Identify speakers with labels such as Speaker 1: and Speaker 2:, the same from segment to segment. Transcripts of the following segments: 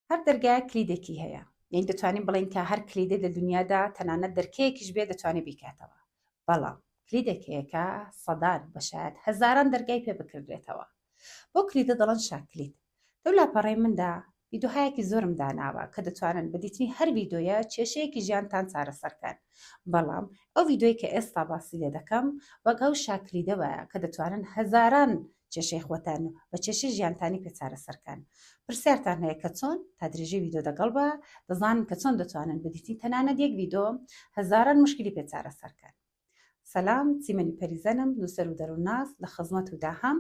Speaker 1: هەر دەرگایە کلیدێکی هەیە، یعنی دەتوانین بڵین کە هەر کلیدێ لە دنیادا تەنانەت دەرکەیەکیش بێ دەتوانێت بیکاتەوە. بەڵام کلیدێکەیەکە سەدان بەشایەت هەزاران دەرگای پێ بکردێتەوە. بۆ کلیدە دەڵێن شاکلیت. دەو لاپەڕەی مندا ڤیدۆهایەکی زۆرم داناوە کە دەتوانن بەدیتنی هەر ڤیدۆیە کێشەیەکی ژیانتان چارەسەرکەن. بەڵام ئەو ڤیدۆی کە ئێستا باسی لێ دەکەم وەک ئەو شاکلیدەوەیە کە دەتوانن هەزاران کێشەی خۆتان و بە کێشەی ژیانتانی پێ چارەسەرکەن. پرسیارتان هەیە کە چۆن تا درێژەی ڤیدۆ دەگەڵ بە دەزانن کە چۆن دەتوانن بەدیتنی تەنانەت یەک ڤیدۆ هەزاران مشکلی پێ چارەسەرکەن. سەلام، چیمەنی پەریزەنم، نووسەر و دەروونناس لە خزمەت و داهەم.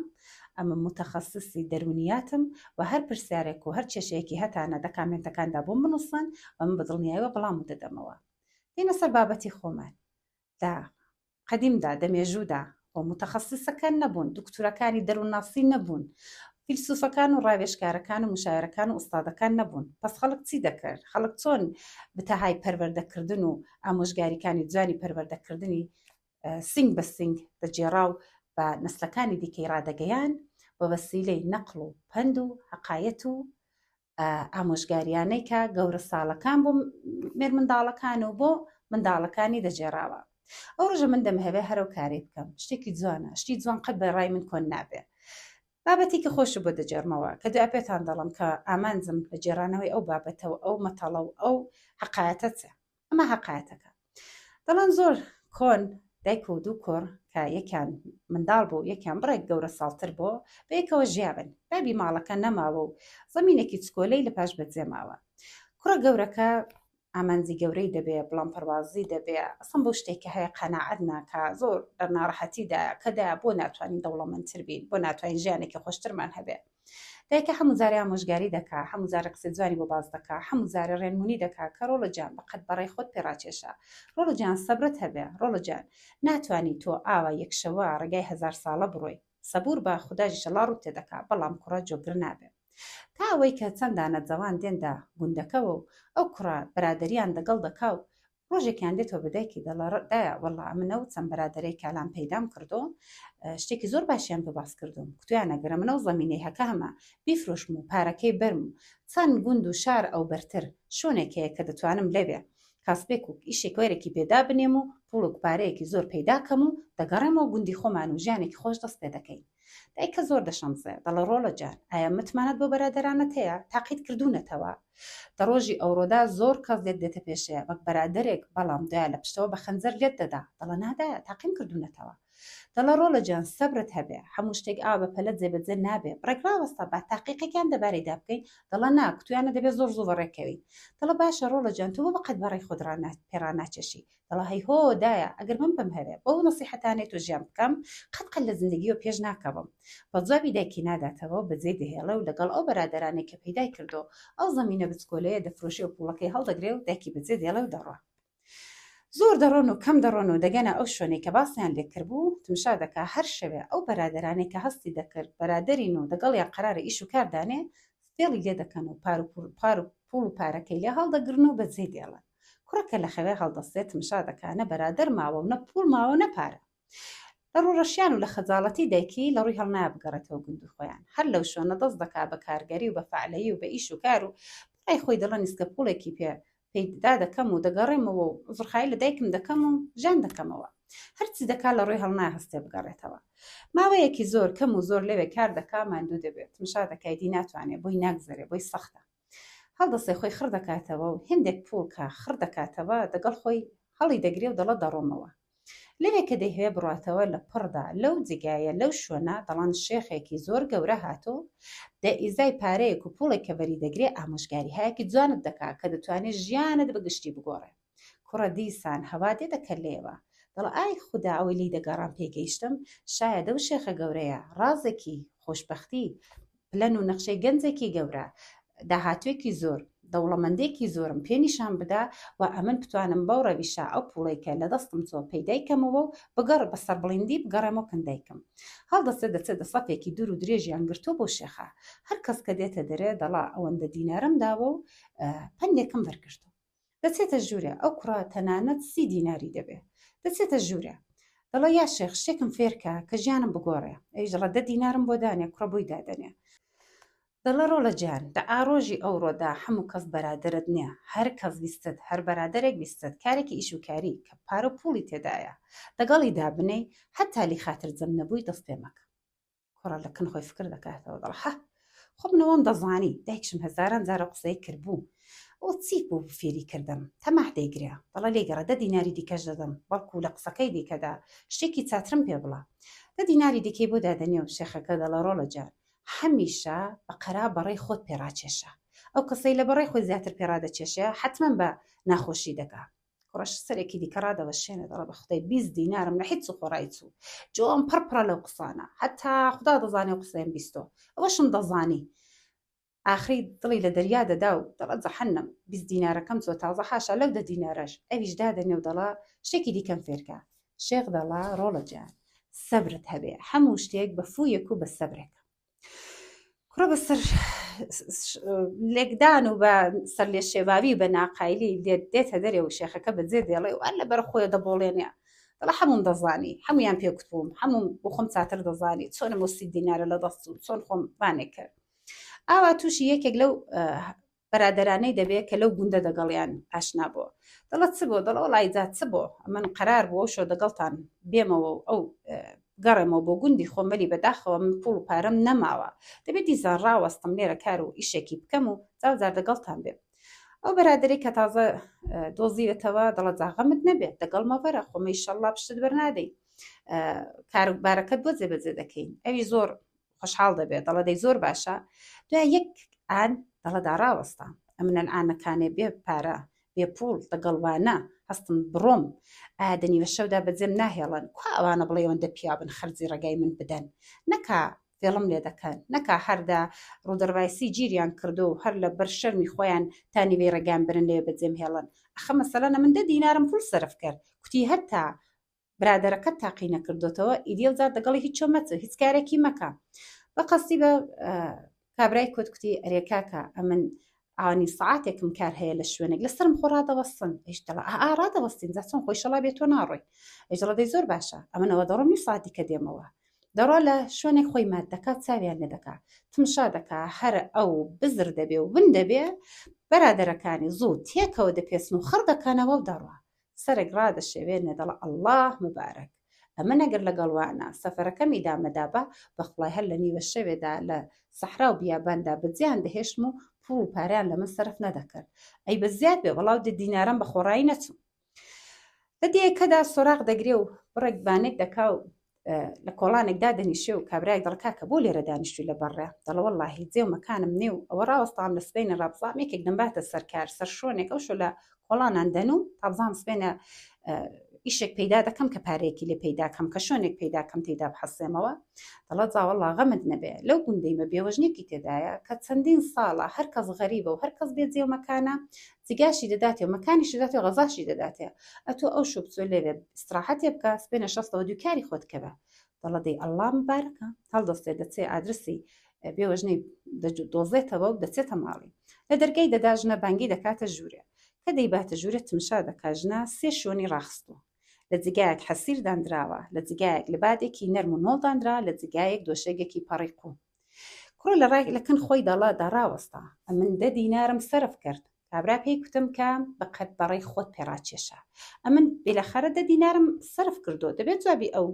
Speaker 1: ئەمە متەخەسیسی دەرونیاتم و هەر پرسیارێک و هەر کێشەیەکی هەتانە دە کامنتەکاندا بۆم بنووسن و من بەدڵنیاییەوە بەڵام دەدەمەوە. دێنە سەر بابەتی خۆمان. لە قەدیمدا دەمێژوودا بۆ متەخەسیسەکان نەبوون، دکتورەکانی دەروونناسی نەبوون، فیلسوفەکان و ڕاوێژکارەکان و مشاعرەکان و ئوستادەکان نەبوون. پس خەڵک چی دەکرد؟ خەڵک چۆن بتەهای پەروەردەکردن و ئامۆژگاریەکانی جوانی پەروەردەکردنی سنگ بە سنگ دەجێڕا و بە نسلەکانی دیکەی ڕادەگەیان بە وەسیلەی نەقڵ و پند و حەقایەت و ئامۆژگاریانەی کە گەورە ساڵەکان بۆ مێر منداڵەکان و بۆ منداڵەکانی دەجێراوە. ئەو ڕۆژە من دەمهەوێ هەرەو کارێ بکەم، شتێکی جوانە، شتی جوان قەت بەڕای من کۆن نابێ. بابەتی کە خۆش بۆ دەجێڕمەوە کە دوای پێتان دەڵم کە ئامانجم لە جێرانەوەی ئەو بابەتەوە ئەو مەتەڵە و ئەو حەقایەتە چێ. ئەمە حەقایەتەکە. دەڵێن زۆر کۆن دایک و دوو کوڕ کە یەکیان منداڵ بوو یەکیان بڕێک گەورە ساڵتر بۆ بەیەکەوە ژیابن، بابی ماڵەکە نەماوە و زەمینێکی چکۆلەی لە پاش بەجێ ماوە. کوڕە گەورەکە ئامانجی گەورەی دەبێ، بڵام پەروازی دەبێ، ئەسڵ بۆ شتێکی هەیە قەناعەت ناکا، زۆر ناڕەحەتیدایە کەدایە بۆ ناتوانین دەوڵەمەندتر بین، بۆ ناتوانین ژیانێکی خۆشترمان هەبێ. دایکە هەموو جارێ ئامۆژگاری دەکا، هەموو جارە قسەی جوانی بۆ باز دەکا، هەموو جارە ڕێنمونی دەکا کە ڕۆڵە جان بەقەت بەڕێی خۆت پێڕاکێشە، ڕۆڵە جان سەبرت هەبێ، ڕۆڵە جان ناتوانی تۆ ئاوا یەکشەوە ڕێگای 1000 ساڵە بڕۆی، سەبور بە خوداژی شەڵا ڕوت تێدەکا، بەڵام کوڕە جۆگر نابێ. تا ئەوەی کە چەندانە جەوان دێندا گوندەکەوە و ئەو کوڕە بەرادەریان دەگەڵ دەکا و ڕۆژێکیان دێتەوە بەدایکی دەڵێ وەڵڵا منە و چەند بەرادەرەی کالان پەیدام کردو، شتێکی زۆر باشیان بە باس کردوم، کتویان ئەگەرە منە و زەمینەی هەکە هەمە بیفرۆشم و پارەکەی بەرم و چەند گوند و شار ئەو بەرتر شوێنێکەیە کە دەتوانم لێبێ کاسبێک و ئیشێک وەرێکی پێدا بنێم و پوڵک پارەیەکی زۆر پەیداکەم و دەگەڕێمەوە گوندی خۆمان و ژیانێکی خۆش دەست پێ دەکەین. دایکە زۆر دەشەمزێ، دەڵێ ڕۆڵە جان ئایا متمانەت بۆ بەرادەرانت هەیە؟ تاقیت کردوونەتەوە؟ لە ڕۆژی ئەوڕۆدا زۆر کەس لێت دێتە پێشەیە وەک بەرادەرێک، بەڵام دوایە لە پشتەوە بە خەنجەر لێت دەدا، دەڵێ نادایە تاقیم کردوونەتەوە. دەڵێ ڕۆڵە جان سەبرت هەبێ، هەموو شتێک ئاوا بە پەلە جێبەجێ نابێ، بڕێکراوەستا با تاقیقێکیان دەبارەیدا بکەین، دەڵێ نا کتویانە دەبێت زۆر زوو بەڕێکەوی. دەڵێ باشە ڕۆڵە جان تۆ بۆ بەقەت بەڕێی خۆت پێڕاناکێشی؟ دەڵێ هەیهۆ دایە ئەگەر من بم هەبێ بەو نەسیحەتانەی تۆ ژیان بکەم قەت لە زندگیەوە پێش ناکەوم. بە جوابی دایکی ناداتەوە بەجێ دەهێڵە و لەگەڵ ئەو بەرادەرانێک کە پەیدای کردو ئەو زەمینە بچکۆلەیە دەفرۆشی و پوڵەکەی هەڵدەگرێ و دایکی بەجێ دێڵە و دەڕوا. زۆر دەڕۆن و کەم دەڕۆن و دەگەنە ئەو شوێنێک کە باسییان لێکرد بوو، تمشا دەکا هەر شەوێ ئەو بەرادەرانێک کە هەستی دەکرد بەرادەرین و دەگەڵیان قەرارە ئیش و کاردانێ فێڵی لێ دەکەن و پار و پوڵ و پارەکەی لێ هەڵدەگرن و بەجێ دێڵن. کوڕەکە لە خەوێ هەڵدەستێت تمشا دەکانە بەرادەر ماوە و نە پوڵ ماوە نەپارە. لە ڕوڕەشیان و لە خەجاڵەتی دایکی لە ڕووی هەڵنایە بگەڕێتەوە گوند و خۆیان، هەر لەو شوێنە دەست دەکا بە کارگەری و بە فعالەیی و بە ئیش و کار و بەڵای خۆی دەڵێن ئیسکە پوڵێکی پێدا دەکەم و دەگەڕێمەوە و زڕخایی لە دایکم دەکەم و ژیان دەکەمەوە، هەرچی دەکا لە ڕووی هەڵنایە هەستێ بگەڕێتەوە. ماوەیەکی زۆر کەم و زۆر لەوێ کار دەکا ماندوو دەبێت، تمشا دەکایدی ناتوانێت بۆی ناگزەرێ، بۆی سەختە، هەڵدەسێ خۆی خڕ دەکاتەوە و هێندێک پوڵ کە خڕ دەکاتەوە دەگەڵ خۆی هەڵی دەگرێ و دەڵە دەڕۆمەوە. لەوێ کە دەیهوێ بڕاتەوە لە پڕدا لەو جگایە لەو شوێنە دەڵان شێخێکی زۆر گەورە هاتۆ دە ئیزای پارەیەک و پوڵێک کە بەری دەگرێ ئامۆژگاری هەیەکی جوانت دەکا کە دەتوانێت ژیانت بەگشتی بگۆڕێ. کوڕە دیسان هەوا دێ دەکەن لێوە، دەڵێ ئای خوددا ئەوەی لی دەگەڕام پێگەیشتم، شایە دەو شێخە گەورەیە ڕازێکی خۆشبەختی پلەن و نەخشەی گەنجێکی گەورە داهاتوێکی زۆر دەوڵەمەندێکی زۆرم پێنیشان بدا و ئەمن بتوانم بەو ڕەویشە ئەو پوڵێکە لە دەستم چۆ پەیدایکەمەوە و بگەڕ بەسەر بڵیندی بگەڕێمەوە کندایکم. هەڵدەستێت دەچێت دە سەفێکی دوور و درێژیان گرتۆ بۆ شێخە، هەر کەس کە دێتە دەرێ دەڵا ئەوەندە دینارم داوە و پەندێکم بەرگرتو. دەچێتە ژوورێ، ئەو کوڕە تەنانەت 30 دیناری دەبێ، دەچێتە ژوورێ دەڵێ یا شێخ شتێکم فێرکە کە ژیانم بگۆڕێ. ئەویش دەڵێ 10 دینارم بۆ دانێ، کوڕە بۆی دادەنێ. دەڵە ڕۆڵە گیان لە ئاڕۆژی ئەوڕۆدا هەموو کەس بەرادەرت نییە، هەر کەس بیستت هەر بەرادەرێک بیستت کارێکی ئیشوکاری کە پارە پوڵی تێدایە لەگەڵی دابنەی هەتالی خاتر جەم نەبووی دەست پێ مەکە. کوڕە لە کن خۆی فکر دەکاتەوە دەڵ خۆ منەوەم دەزانی دایکشم هەزاران جارە قسەی کردبوو ئەو چی بوو فێری کردم تەماح دەیگریا دەڵە لێگەڕە 10 دیناری دیکەش دەدەم بەڵکو لە قسەکەی دیکەدا شتێکی چاترم پێ بڵە 10 دیناری دیکەی بۆ دادەنێ و شێخەکە دەڵە ڕۆڵە جان هەمیشە بە قەرا بەڕێی خۆت پێڕاکێشە ئەو کەسەی لە بەڕێی خۆی زیاتر پێڕادەکێشە حتمما بە ناخۆشی دەکا. کوڕەش سەرێکی دیکە ڕادەوەشێنە دەڵە بە خودای 20 دینارم لە هیچ خۆڕایی چوو جۆم پڕپڕە لەو قسانە هەتا خدا دەزانێ و قسەیم بیستۆ ئەوەشم دەزانی. ئاخری دڵی لە دەریا دەدا و دەڵە جەحەنەم 20 دینارەکەم چۆ تازە حاشا لەو 10 دینارەش ئەویش دادەنێ و دەڵا شتێکی دیکەم فێرکە. شێخ دەڵا ڕۆڵە جان سەبرت هەبێ هەموو شتێک بە فوویەک و بە سەبرێک. کوڕە بەسەر لێکدان و بە سەر لێ شێواوی بە ناقایلی دێتە دەرێ و شێخەکە بەجێ دێڵێ و ئەر لە بەر خۆی دەبۆڵێنێ دەڵە هەموم دەزانی هەمویان پێکوت بووم هەموم بۆ خۆم چاتر دەزانی چۆنم 30 دینارە لە دەست و چۆن خۆم بانێک کرد. ئاوا تووشی یەکێک لەو بەرادەرانەی دەبێت کە لەو گوندە دەگەڵیان ئاشنا بۆ دەڵەت چ بۆ دەڵە وەڵای جات چ بۆ من قەرار بووە شۆ دەگەڵتان بێمەوە ئەو گەڕێمەوە بۆ گوندی خۆمەلی بەداخەوە من پوڵ و پارەم نەماوە دەبێت دیزان ڕاوەستم لێرە کار و ئیشێکی بکەم و جاوزار دەگەڵتان بێ. ئەو بەرادەری کە تازە دۆزیوێتەوە دەڵە جاغەمت نەبێت دەگەڵمە بەرە خۆمە ئیشەڵڵا پشتت بەرنادەی کاربارەکەت بۆ جێبەجێ دەکەین. ئەوی زۆر خۆشحاڵ دەبێت دەڵە دەی زۆر باشە دوای یەک ئان دەڵەدا ڕاوەستا ئەمنەن ئانەکانێ بێ پارە بێ پوڵ دەگەڵوانە هەستم بڕۆم ئادەنی بە شەودا بەجێم ناهێڵن کو ئەوانە بڵێ ئەوەندە پیابن خەرجی ڕێگای من بدەن نەکا فێڵم لێ دەکەن نەکا هەردا ڕوودەڕوایسی گیریان کردو و هەر لە بەر شەرمی خۆیان تانیوێ ڕێگان برن لێ بەجێم هێڵن ئەخە مەسەلەنە من 10 دینارم پوڵ سەرف کرد کوتی هەتا برادەرەکەت تاقی نەکردوتەوە ئیدی وزار دەگەڵی هیچ چۆمەچە هیچ کارێکی مەکە بە قەستی بە کابرای کوتی ئەرێ کاکە ئەمن ئەوانی سعاتێکم کار هەیە لە شوێنێک لەسرم خۆ ڕادەوەستن ئەیش دەڵە ڕادەوەستین جا چۆن خۆی شەڵا بێت تۆ ناڕۆی ئەیش دەڵە دەی زۆر باشە ئەمنەوە دەڕۆم نی ساعتی کە دێمەوە دەڕۆ لە شوێنێک خۆی مات دەکات چاویان لێ دەکات تمشا دەکا هەر ئەو بزر دەبێ و ون دەبێ بەرادەرەکانی زوو تێکەوە دەپێسن و خڕ دەکانەوە و دەڕوە سەرێک ڕادەشێوێنێ دەڵە ئەڵڵاه مبارەک ئەمە نەگەر لەگەڵوانە سەفەرەکەمی دامەدابە بەخڵای هەر لە نیوە شەوێدا لە سەحرا و بیاباندا بەجیان دەهێشتم و پوڵ و پاریان لە من سەرف نەدەکرد ئەی بەزیاد بێ وەڵاو 10 دینارم بە خۆڕایی نەچوو. لە دیەکەدا سۆراق دەگرێ و بڕێکبانێک دەکا و لە کۆڵانێکدا دەنیشێ و کابرای دەڵ کاکە بۆ لێرە دانیشتووی لە بەڕێ دەڵە وەڵڵاهی جێ و مەکانم نێ و ئەوە ڕاوەستام لە سبەینە ڕابزامێکێک دەمباتە سەرکار سەر شۆنێک ئەو شۆ لە کۆڵانان دەن و تابزام سبێنە ئیشێک پەیدا دەکەم کە پارەیەکی لێ پەیداکەم کە شوێنێک پەیداکەم تێدا بحەسێمەوە دەڵە جاوەڵڵا غەمت نەبێ لەو گوندەیمە بێوەژنێکی تێدایە کە چەندین ساڵە هەر کەس غەریبە و هەر کەس بێ جێ و مەکانە جگاشی دەداتێ و مەکانیشی دەداتێ و غەزاشی دەداتێ ئەتۆ ئەو شو بچۆ لێوێ استراحەتێ بکە سبێنە شەستەوە دووکاری خۆت کەبە دەڵە دەی ئەڵڵا مبارەکە هەڵدەستێ دەچێ ئادرسی بێوەژنەی دۆزێتەوە و دەچێتە ماڵی لە دەرگای دەداژنە بانگی دەکاتە ژوورێ کە دەیباتە ژوورێت تمشا دەکاژنە 3 شوێنی ڕاخستووە لە جگایەک حەسیر دانراوە لە جگایەک لە بادێکی نەرم و نۆڵدانرا لە جگایەک دۆشێگێکی پەڕێکوو کوڕ لە ڕای لەکن خۆی دەڵا داڕاوەستا ئەمن 10 دینارم سەرف کرد کابرا پێی کوتم کە بەقەت بەڕێی خۆت پێڕاکێشە ئەمن بێلەخەرە 10 دینارم سەرف کردو دەبێت جوابی ئەو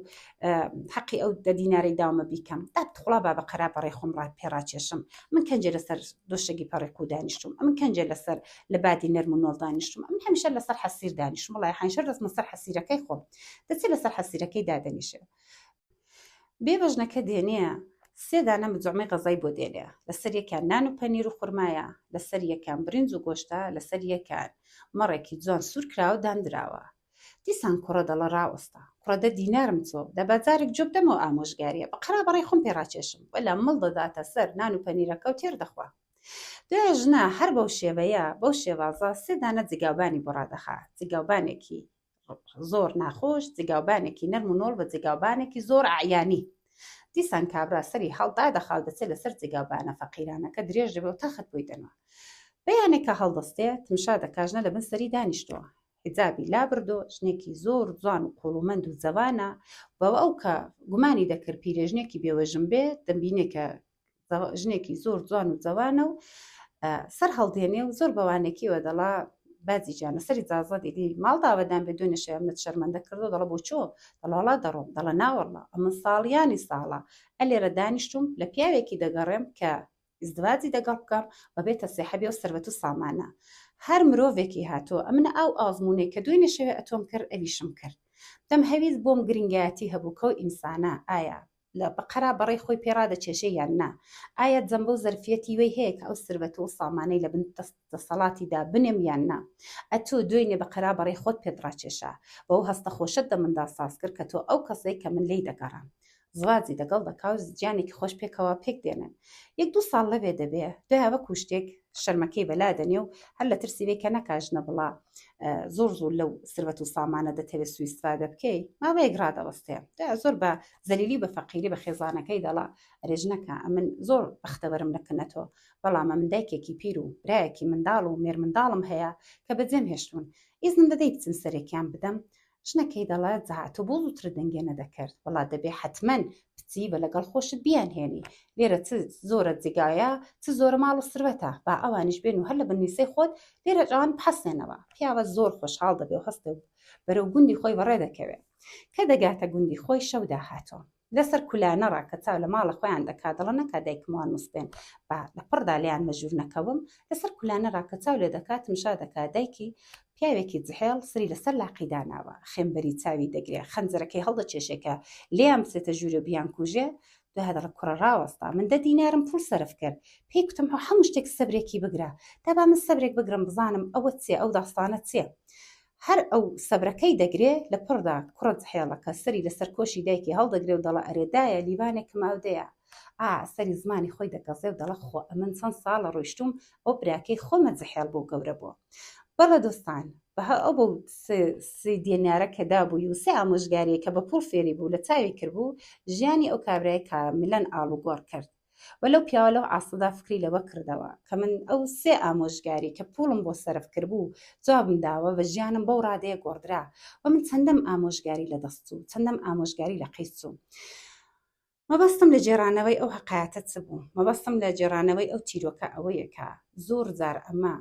Speaker 1: حەقی ئەو 10 دیناری داومە بیکەم دابخڵا با بە قەرا بەڕێی خۆم پێڕاکێشم من کەنجێ لەسەر دۆشەگی پەڕێکوو دانیشتم ئەمن کەنجێ لەسەر لە بادی نەرم و نۆڵ دانیشتم ئەمن هەمیشە لەسەر حەسیر دانیشتم وڵای حەنشەر دەستمە سەر حەسیرەکەی خۆم دەچێت لەسەر حەسیرەکەی دادەنیشێ بێوەژنەکە دێنێ 3 دانە مجوعمەی غەزای بۆ دێنێ لەسەر یەکیان نان و پەنیر و خورمایە لەسەر یەکیان برنج و گۆشتە لەسەر یەکیان مەڕێکی جوان سوور کراوە دانراوە دیسان کوڕە دەڵە ڕاوەستا کوڕە 10 دینارم چۆ دە بازارێک جۆب دەمەوە ئامۆژگاریە بە قەرا بەڕێی خۆم پێڕاکێشم وەلا مڵ دەداتە سەر نان و پەنیرەکە و تێر دەخوا دوای ژنا هەر بەو شێوەیە بەو شێوازە 3 دانە جگاوبانی بۆ ڕادەخا جگاوبانێکی زۆر ناخۆش جگاوبانێکی نەرم و نۆڵ بە جگاوبانێکی زۆر عیانی دیسان کابرا سەری هەڵدا دەخاو دەچێت لەسەر جگاوبانە فەقیرانەکە درێژ دەبێ و تاخت بۆی دەنەوە بەیانێکە هەڵدەستێت تمشا دەکاژنە لە بن سەری دانیشتووە حیجابی لابردۆ ژنێکی زۆر جوان و قوڵومەند و جەوانە بەوە ئەو کە گومانی دەکرد پیرێژنێکی بێوەژن بێت دەمبینێ کە ژنێکی زۆر جوان و جوانە و سەر هەڵدێنێ و زۆر بەوانێکیوە دەڵا بازی جانە سەری جازە دیدی ماڵ داوەدان بێ دوێنێ شەیەمنت شەرمەندە کردو دەڵە بۆ چۆ دەڵاڵا دەڕۆم دەڵە ناوەڕڵە ئەمە ساڵیانی ساڵە ئەلێرە دانیشتم لە پیاوێکی دەگەڕێم کە ئیزدواجی دەگەڵ بکەم بەبێتە سێحەبێ و سەربەت و سامانە هەر مرۆڤێکی هاتووە ئەمنە ئەو ئازمونەی کە دوێنێ شەوێ ئەتۆم کرد ئەویشم کرد دەم هەویست بۆم گرنگایەتی هەبوو کە ئینسانە ئایا لە بەقەرا بەڕێ خۆی پێڕادە کێشەی یان نا ئایا جەمبە و زەرفەتی وەی هەیە کە ئەو سربەت و سامانەی لە بن دەسەڵاتیدا بنێم یان نا ئەتۆ دوێنێ بەقەرا بەڕێ خۆت پێدڕاکێشە بەو هەستە خۆشت دە مندا ساز کرد کە تۆ ئەو کەسەی کە من لی دەگەڕام زواجی دەگەڵ دەکاو جیانێکی خۆش پێکەوە پێک دێنن 1-2 ساڵ لەبێ دەبێ دوایەوە کوشتێک شەرمەکەی بەلا دەنێ و هەر لە ترسیوێ کە نەکاژنە بڵا زۆر لەو سربەت و سامانە دەتەوێت سوئیستفادە بکەی ماوەیەک ڕادەوەستێ زۆر بە زەلیلی بە فەقیری بە خێزانەکەی دەڵا ئەرێژنەکە من زۆر بەختەوەرم لەکنەتەوە بەڵام من دایکێکی پیر و برایەکی منداڵ و مێر منداڵم هەیە کە بەجێم هێشتون ئیزنم دەدەی بچن سەرێکیان بدەم ژنەکەی دەڵێت جاهاتۆ بۆ زووتر دەنگێنە دەکرد وڵا دەبێ حتمەن بچی بە لەگەڵ خۆشت بیانهێنی لێرە زۆرە جگایە چ زۆرە ماڵ و سروەتە با ئەوانیش بێن و هەر لە بنویسەی خۆت لێرە جوان بحەسێنەوە پیاوە زۆر خۆشحاڵ دەبێ و هەستە بەرەو گوندی خۆی بەڕێ دەکەوێت کە دەگاتە گوندی خۆی شەودا هاتۆ لەسەر کولانە ڕاکە چاو لە ماڵە خۆیان دەکات دەڵە نەکا دایکمان نووسبێن با لە پڕدا لیان مەژور نەکەوم لەسەر کولانە ڕاکە چاو لێ دەکات مشا دەکات دایکی پیاوێکی جحێڵ سری لەسەر لاقیداناوە خێمبەری چاوی دەگرێ خەنجەرەکەی هەڵدە کێشێکە لێیان بچێتە ژوورە بیان کوژێ دوهدەڵە کوڕە ڕاوەستا من 10 دینارم پول سەرف کرد پێی کوتم هەموو شتێک سەبرێکی بگرە دابا من سەبرێک بگرم بزانم ئەوە چێ ئەو داستانە چێ هەر ئەو سەبرەکەی دەگرێ لە پڕدا کوڕە جحێڵەکە سەری لەسەر کۆشی دایکی هەڵدەگرێ و دەڵە ئەرێدایە لیوانێکم ئەودەیە سەری زمانی خۆی دەگەزێ و دەڵە خۆ ئەمن چەند ساڵە ڕۆیشتوم ئەو براکەی خۆمە جحێڵ بۆ گەورە بووە بەڵە دۆستان بەها ئەو بۆ سی دێنارە کە دابووی و سێ ئامۆژگاریە کە بە پوڵ فێری بوو لە چاوی کردبوو ژیانی ئەو کابرای کاملەن ئاڵوگۆڕ کرد وەلەو پیاوە لەو ئاسەدا فکری لەوە کردەوە کە من ئەو سێ ئامۆژگاری کە پوڵم بۆ سەرف کردبوو جوابم داوە بە ژیانم بەو ڕادەیە گۆڕدرا و من چەندەم ئامۆژگاری لە دەست و چەندەم ئامۆژگاری لە قەیس و مەبەستم لە جێرانەوەی ئەو حەقایەتە چ بوو مەبەستم لە جێرانەوەی ئەو چیرۆکە ئەوەیە کە زۆر جار ئەمە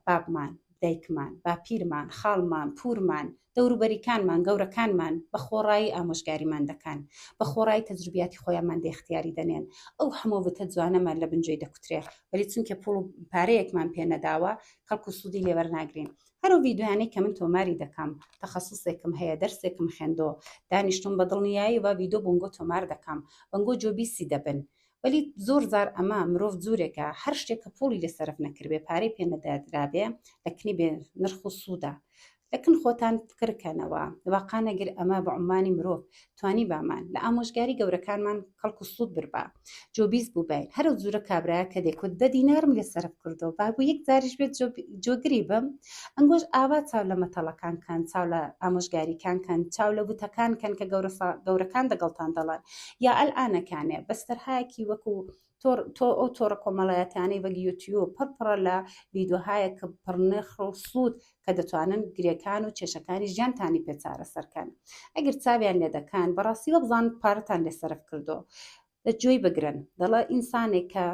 Speaker 1: بابمان دایکمان باپیرمان خاڵمان پورمان دەوروبەریکانمان گەورەکانمان بە خۆڕایی ئامۆژگاریمان دەکەن بە خۆڕایی تەجروبیاتی خۆیانمان دەختیاری دەنێن ئەو هەموو بتە جوانەمان لە بنجێی دەکوترێ وەلی چونکە پوڵ و پارەیەکمان پێ نەداوە کەڵکو سوودی لێوەرناگرین هەرو ڤیدیۆیانەی کە من تۆماری دەکەم تەخەسوسێکم هەیە دەرسێکم خوێندۆ دانیشتم بە دڵنیایی و ڤیدیۆ بۆنگۆ تۆمار دەکەم بەنگۆ جۆبیسی دەبن وەلی زۆر جار ئەمە مرۆڤ جوورێکە هەر شتێککە پۆلی لە سەرف نەکردبێ پارەی پێ نەدادرابێ لەکنی بێ نرخ و سوودا لەکن خۆتان فکرکەنەوە واقعانەگەر ئەمە بە عمانی مرۆڤ توانی بامان لە ئامۆژگاری گەورەکانمان کەڵک و سوود بربا جۆبیز بووبین هەرو زورە کابراە کە دێکوت 10 دینارم لێ سەرف کردەوە بابوو یەک جاریش بێت جۆگری بم ئەنگۆش ئاوا چاو لە مەتەڵەکان کەن چاو لە ئامۆژگاریکان کەن چاو لە بوتەکان کەن کە گەورەکان دەگەڵتان دەڵێن یا ئەلئانەکانێ بەستەرهایەکی وەکو تۆ ئەو تۆڕە کۆمەڵایەتانەی وەک یوتیوب پڕپڕە لە ڤیدیۆهایە کە پڕنرخ و سوود کە دەتوانن گرێکان و کێشەکانی ژیانتانی پێ چارەسەرکەن ئەگەر چاویان لێ دەکەن بەڕاستیوە بزان پارەتان لێ سەرف کردو لە گوێی بگرن دەڵێ ئینسانێک کە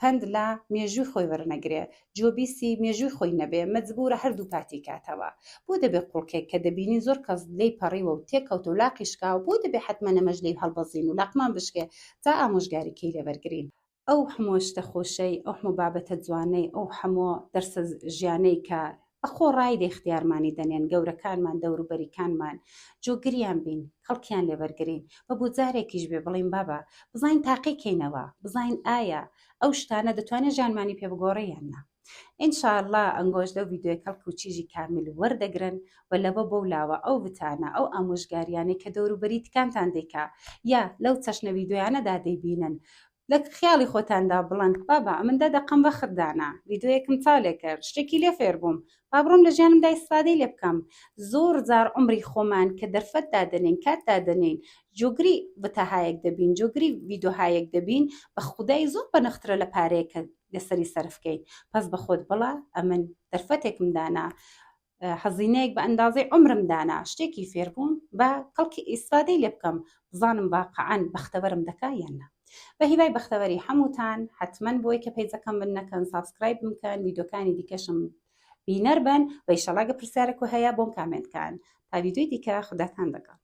Speaker 1: پند لە مێژووی خۆی وەرنەگرێ جۆبیسی مێژووی خۆی نەبێ مەجبورە هەردوو پاتی کاتەوە بۆ دەبێ قوڵکێک کە دەبینی زۆر کەس لێی پەڕیوە و تێکەوت و لاقیشکا و بۆ دەبێ حتممە نەمەژ لێی هەڵبەزین و لاقمان بشکێ تا ئامۆژگاریکەی لێبەرگرین ئەو هەموو شتە خۆشەی ئەو هەموو بابەتە جوانەی ئەو هەموو دەرسە ژیانەی کە بەخۆ ڕای دەختیارمانی دەنێن گەورەکانمان دەوروبەریکانمان جۆگریان بین خەڵکیان لێبەرگرین بە بۆ جارێکیش بێ بڵین بابە بزین تاقیکەینەوە بزین ئایا ئەو شتانە دەتوانێت ژیانمانی پێ بگۆڕێیان نا ئینشاءالله ئەنگۆش لەو ڤیدیۆی کەڵک و چیژی کامل وەردەگرن و لەبە بەولاوە ئەو بتانە ئەو ئامۆژگاریانەی کە دەوروبەری تکانتان دەیکا یا لەو چەشنە ڤیدیۆیانەدا دەیبینن لە خیاڵی خۆتاندا بڵند بابا ئەمندا دەقم بە خردانە ڤیدیۆیەکم چاولێ کرد شتێکی لێ فێر بووم با بڕۆم لە ژیانمدا ئیسفادەی لێ بکەم زۆر جار عمری خۆمان کە دەرفەت دادەنین کات دادەنین جۆگری بەتەهایەک دەبین جۆگری ڤیدیۆهایەک دەبین بە خودای زۆر بەنەخترە لە پارەیەکە لەسەری سەرفکەین پس بە خۆت بڵە ئەمن دەرفەتێکم دانا حەزینەیەک بە ئەندازەی عمرم دانا شتێکی فێر بووم بە کەڵکی ئیسفادەی لێ بکەم بزانم واقعەن بەختەوەرم دەکا یان نا بە هیوای بەختەوەری هەمووتان حتمما بۆی کە پیجەکەم بن نەکەن سابسکرایب بکەن ویدۆکانی دیکەشم بینەر بن و ئیشەڵا گە پرسیارێک هەیە بۆم کامنتکان تا ویدۆی دیکە خوداتان دەگەڵ